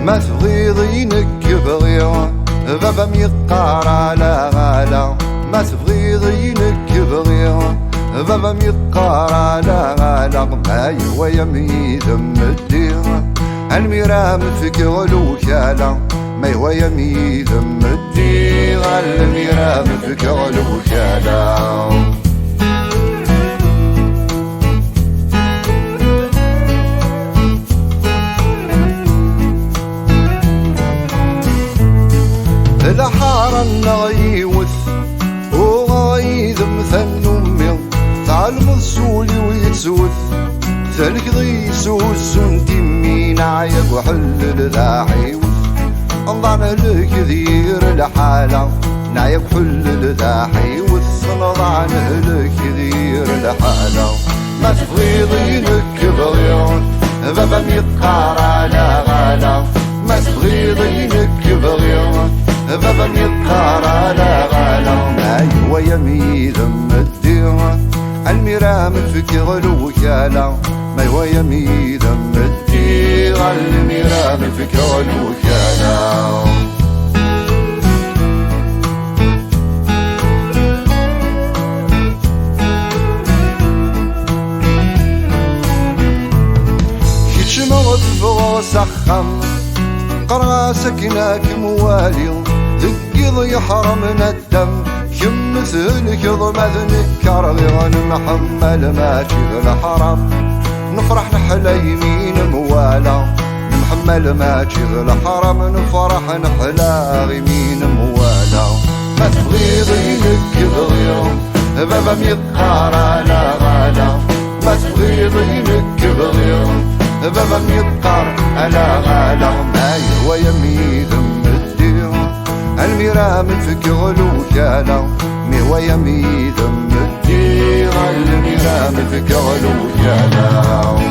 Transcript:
ما تبغيضينك بغيض بابا ميقار على غالا، ما تبغيضينك بغيض بابا ميقار على غالا. ما يهوى يميد مدير الميرام فكر الوكالة، ما يهوى يميد مدير الميرام فكر الوكالة. الحارة نغيوث وغايذم ثنمي تعلم السولي ويتسوث ذلك ضي سوس تمين عيب وحل ذا حيوث نضعنا لك ذير الحالة نعيب حل ذا حيوث نضعنا لك ذير الحالة. ما تبغيضينك بغيض بابا ميقار على غالا، ما تبغيضينك بغيض بابا ميقار على غالا. ما يهوى يميد مدير الميرام فكر الوكالة، ما يهوى يميد مدير الميرام فكر الوكالة. كيتش مغفغ سخم قرغا سكناك موالي ذقيض يحرمنا الدم يمثلك ضمذنك رغي نحمل ماشي الحرام نفرح نحلى يمين موالا، نحمل ماشي الحرام نفرح نحلى يمين موالا. ما تبغيضينك بغيض بابا ميقار على غالا، ما تبغيضينك بغيض بابا ميقار على غالا. ما يهوى يميد مدير الميرام فكر الوكالة، ما هو يميد مدير الميرام فكر الوكالة.